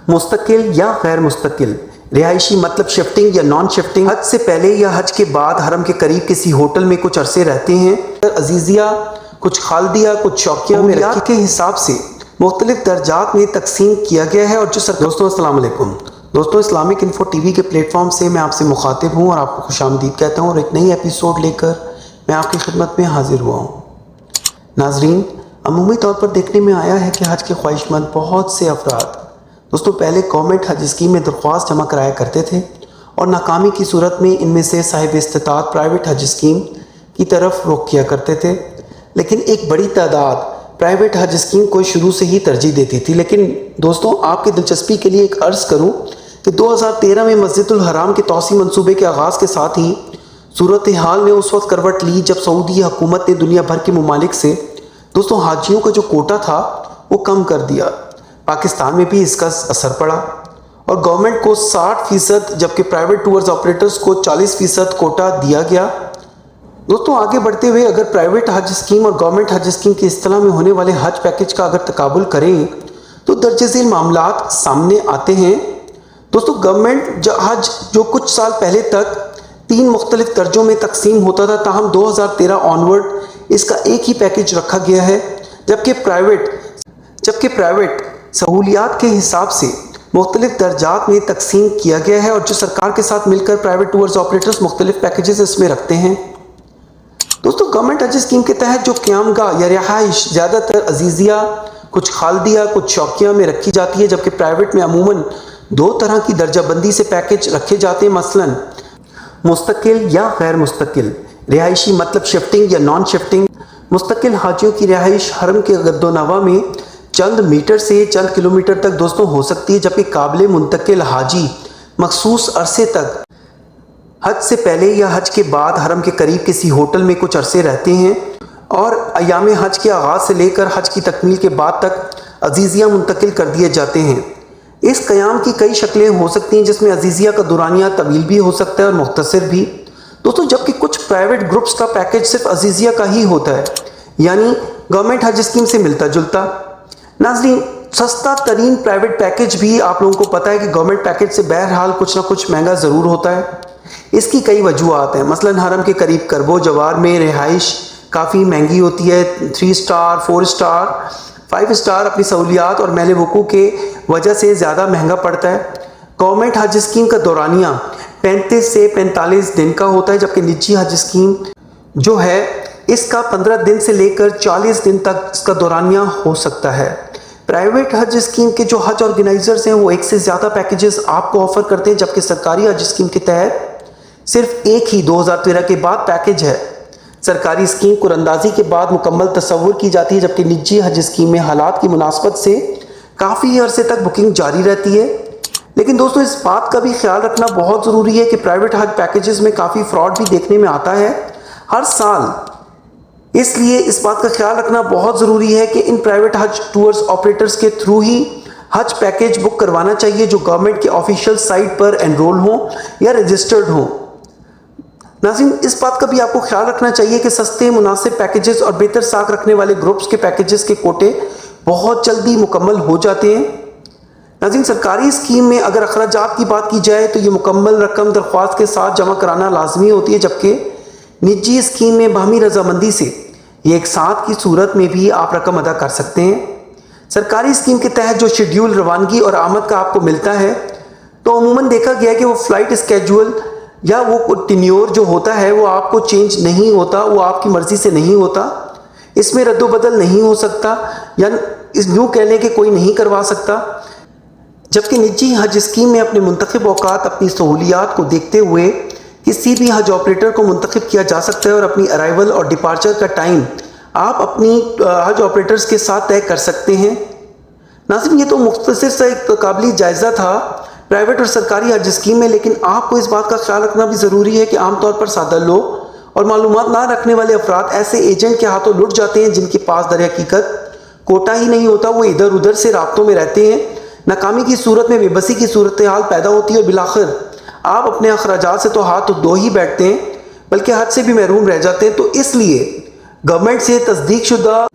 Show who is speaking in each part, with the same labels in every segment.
Speaker 1: مستقل یا غیر مستقل رہائشی مطلب شفٹنگ یا نان شفٹنگ، حج سے پہلے یا حج کے بعد حرم کے قریب کسی ہوٹل میں کچھ عرصے رہتے ہیں۔ عزیزیہ، کچھ خالدیہ، کچھ شوقیہ میں کے حساب سے مختلف درجات میں تقسیم کیا گیا ہے۔ اور دوستوں السلام علیکم۔ دوستوں اسلامک انفو ٹی وی کے پلیٹ فارم سے میں آپ سے مخاطب ہوں اور آپ کو خوش آمدید کہتا ہوں، اور ایک نئی ایپیسوڈ لے کر میں آپ کی خدمت میں حاضر ہوا ہوں۔ ناظرین، عمومی طور پر دیکھنے میں آیا ہے کہ حج کے خواہش مند بہت سے افراد دوستوں پہلے گورنمنٹ حج اسکیم میں درخواست جمع کرایا کرتے تھے، اور ناکامی کی صورت میں ان میں سے صاحب استطاعت پرائیویٹ حج اسکیم کی طرف رخ کیا کرتے تھے، لیکن ایک بڑی تعداد پرائیویٹ حج اسکیم کو شروع سے ہی ترجیح دیتی تھی۔ لیکن دوستوں آپ کی دلچسپی کے لیے ایک عرض کروں کہ 2013 میں مسجد الحرام کے توسیع منصوبے کے آغاز کے ساتھ ہی صورتحال نے اس وقت کروٹ لی جب سعودی حکومت نے دنیا بھر کے ممالک سے دوستوں حاجیوں کا جو کوٹا تھا وہ کم کر دیا۔ پاکستان میں بھی اس کا اثر پڑا اور گورنمنٹ کو 60% جبکہ پرائیویٹ ٹورز آپریٹرز کو 40% کوٹا دیا گیا۔ دوستوں آگے بڑھتے ہوئے اگر پرائیویٹ حج اسکیم اور گورنمنٹ حج اسکیم کی اصطلاح میں ہونے والے حج پیکج کا اگر تقابل کریں تو درجہ ذیل معاملات سامنے آتے ہیں۔ دوستوں گورنمنٹ حج جو کچھ سال پہلے تک 3 مختلف درجوں میں تقسیم ہوتا تھا، تاہم 2013 آنورڈ اس کا ایک ہی پیکج رکھا گیا ہے، جبکہ پرائیویٹ سہولیات کے حساب سے مختلف درجات میں تقسیم کیا گیا ہے، اور جو سرکار کے ساتھ مل کر پرائیویٹ ٹورز آپریٹرز مختلف پیکیجز اس میں رکھتے ہیں۔ دوستوں گورنمنٹ حج اسکیم کے تحت جو قیام گاہ یا رہائش زیادہ تر عزیزیہ، کچھ خالدیہ، کچھ شوقیہ میں رکھی جاتی ہے، جبکہ پرائیویٹ میں عموماً 2 طرح کی درجہ بندی سے پیکج رکھے جاتے ہیں، مثلا مستقل یا غیر مستقل رہائشی مطلب شفٹنگ یا نان شفٹنگ۔ مستقل حاجیوں کی رہائش حرم کے گرد و نواح میں چند میٹر سے چند کلومیٹر تک دوستوں ہو سکتی ہے، جبکہ قابل منتقل حاجی مخصوص عرصے تک حج سے پہلے یا حج کے بعد حرم کے قریب کسی ہوٹل میں کچھ عرصے رہتے ہیں، اور ایام حج کے آغاز سے لے کر حج کی تکمیل کے بعد تک عزیزیہ منتقل کر دیے جاتے ہیں۔ اس قیام کی کئی شکلیں ہو سکتی ہیں، جس میں عزیزیہ کا دورانیہ طویل بھی ہو سکتا ہے اور مختصر بھی دوستوں، جبکہ کچھ پرائیویٹ گروپس کا پیکج صرف عزیزیہ کا ہی ہوتا ہے، یعنی گورنمنٹ حج اسکیم سے ملتا جلتا۔ ناظرین، سستا ترین پرائیویٹ پیکج بھی آپ لوگوں کو پتہ ہے کہ گورنمنٹ پیکج سے بہرحال کچھ نہ کچھ مہنگا ضرور ہوتا ہے۔ اس کی کئی وجوہات ہیں، مثلا حرم کے قریب کرب و جوار میں رہائش کافی مہنگی ہوتی ہے، 3 سٹار، 4 سٹار، 5 سٹار اپنی سہولیات اور محل وقوع کے وجہ سے زیادہ مہنگا پڑتا ہے۔ گورنمنٹ حج اسکیم کا دورانیہ 35 سے 45 دن کا ہوتا ہے، جبکہ نجی حج اسکیم جو ہے اس کا 15 دن سے لے کر 40 دن تک اس کا دورانیہ ہو سکتا ہے۔ پرائیویٹ حج اسکیم کے جو حج آرگنائزرز ہیں وہ ایک سے زیادہ پیکیجز آپ کو آفر کرتے ہیں، جبکہ سرکاری حج اسکیم کے تحت صرف ایک ہی 2013 کے بعد پیکج ہے۔ سرکاری اسکیم قرآن اندازی کے بعد مکمل تصور کی جاتی ہے، جبکہ نجی حج اسکیم میں حالات کی مناسبت سے کافی عرصے تک بکنگ جاری رہتی ہے۔ لیکن دوستوں اس بات کا بھی خیال رکھنا بہت ضروری ہے کہ پرائیویٹ حج پیکیجز میں کافی فراڈ بھی دیکھنے میں آتا ہے ہر سال، اس لیے اس بات کا خیال رکھنا بہت ضروری ہے کہ ان پرائیویٹ حج ٹورز آپریٹرز کے تھرو ہی حج پیکج بک کروانا چاہیے، جو گورنمنٹ کے آفیشیل سائٹ پر انرول ہوں یا رجسٹرڈ ہوں۔ ناظرین، اس بات کا بھی آپ کو خیال رکھنا چاہیے کہ سستے مناسب پیکیجز اور بہتر ساکھ رکھنے والے گروپس کے پیکیجز کے کوٹے بہت جلدی مکمل ہو جاتے ہیں۔ ناظرین، سرکاری اسکیم میں اگر اخراجات کی بات کی جائے تو یہ مکمل رقم درخواست کے ساتھ جمع کرانا لازمی ہوتی ہے، جبکہ نجی اسکیم میں باہمی رضامندی سے یہ ایک ساتھ کی صورت میں بھی آپ رقم ادا کر سکتے ہیں۔ سرکاری اسکیم کے تحت جو شیڈیول روانگی اور آمد کا آپ کو ملتا ہے تو عموماً دیکھا گیا ہے کہ وہ فلائٹ اسکیجول یا وہ ٹینیور جو ہوتا ہے وہ آپ کو چینج نہیں ہوتا، وہ آپ کی مرضی سے نہیں ہوتا، اس میں رد و بدل نہیں ہو سکتا، یا یوں کہہ لیں کہ کوئی نہیں کروا سکتا۔ جبکہ نجی حج اسکیم میں اپنے منتخب اوقات اپنی سہولیات کو دیکھتے ہوئے کسی بھی حج آپریٹر کو منتخب کیا جا سکتا ہے، اور اپنی ارائیول اور ڈپارچر کا ٹائم آپ اپنی حج آپریٹرز کے ساتھ طے کر سکتے ہیں۔ ناظرین، یہ تو مختصر سا ایک قابل جائزہ تھا پرائیویٹ اور سرکاری حج اسکیم میں، لیکن آپ کو اس بات کا خیال رکھنا بھی ضروری ہے کہ عام طور پر سادہ لوگ اور معلومات نہ رکھنے والے افراد ایسے ایجنٹ کے ہاتھوں لٹ جاتے ہیں جن کے پاس در حقیقت کوٹا ہی نہیں ہوتا، وہ ادھر ادھر سے رابطوں میں رہتے ہیں۔ ناکامی کی صورت میں بے بسی کی صورتحال پیدا ہوتی ہے، اور بالآخر آپ اپنے اخراجات سے تو ہاتھ دھو ہی بیٹھتے ہیں، بلکہ حج سے بھی محروم رہ جاتے ہیں۔ تو اس لیے گورنمنٹ سے تصدیق شدہ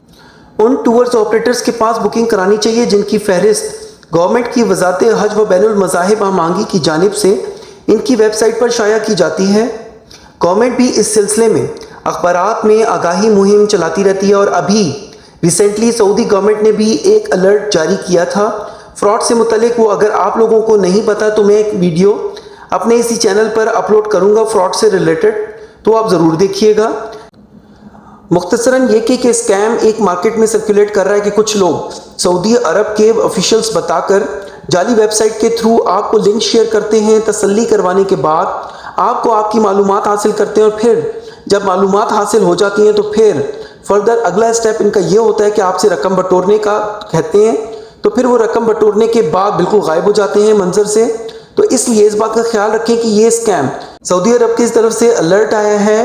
Speaker 1: ان ٹورز آپریٹرز کے پاس بکنگ کرانی چاہیے جن کی فہرست گورنمنٹ کی وزارت حج و بین المذاہب آمانگی کی جانب سے ان کی ویب سائٹ پر شائع کی جاتی ہے۔ گورنمنٹ بھی اس سلسلے میں اخبارات میں آگاہی مہم چلاتی رہتی ہے، اور ابھی ریسنٹلی سعودی گورنمنٹ نے بھی ایک الرٹ جاری کیا تھا فراڈ سے متعلق۔ وہ اگر آپ لوگوں کو نہیں پتا تو میں ایک ویڈیو اپنے اسی چینل پر اپلوڈ کروں گا فراڈ سے ریلیٹڈ، تو آپ ضرور دیکھیے گا۔ مختصراً یہ کہ اسکیم ایک مارکیٹ میں سرکولیٹ کر رہا ہے کہ کچھ لوگ سعودی عرب کے آفیشلز بتا کر جعلی ویب سائٹ کے تھرو آپ کو لنک شیئر کرتے ہیں، تسلی کروانے کے بعد آپ کو آپ کی معلومات حاصل کرتے ہیں، اور پھر جب معلومات حاصل ہو جاتی ہیں تو پھر فردر اگلا اسٹیپ ان کا یہ ہوتا ہے کہ آپ سے رقم بٹورنے کا کہتے ہیں، تو پھر وہ رقم بٹورنے کے بعد بالکل غائب ہو جاتے ہیں منظر سے۔ تو اس لیے اس بات کا خیال رکھیں کہ یہ اسکیم سعودی عرب کی طرف سے الرٹ آیا ہے،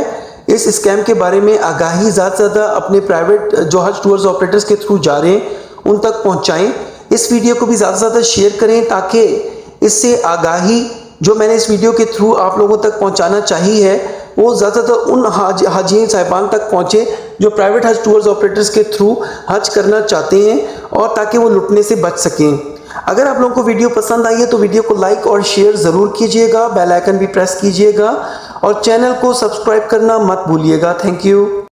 Speaker 1: اس اسکیم کے بارے میں آگاہی زیادہ سے زیادہ اپنے پرائیویٹ جو حج ٹورز آپریٹرز کے تھرو جا رہے ہیں ان تک پہنچائیں۔ اس ویڈیو کو بھی زیادہ سے زیادہ شیئر کریں تاکہ اس سے آگاہی جو میں نے اس ویڈیو کے تھرو آپ لوگوں تک پہنچانا چاہی ہے وہ زیادہ سے زیادہ ان حاجین صاحبان تک پہنچے جو پرائیویٹ حج ٹورز آپریٹرز کے تھرو حج کرنا چاہتے ہیں، اور تاکہ وہ لٹنے سے بچ سکیں۔ اگر آپ لوگوں کو ویڈیو پسند آئی ہے تو ویڈیو کو لائک اور شیئر ضرور کیجئے گا، بیل آئیکن بھی پریس کیجئے گا، اور چینل کو سبسکرائب کرنا مت بھولیے گا۔ Thank you.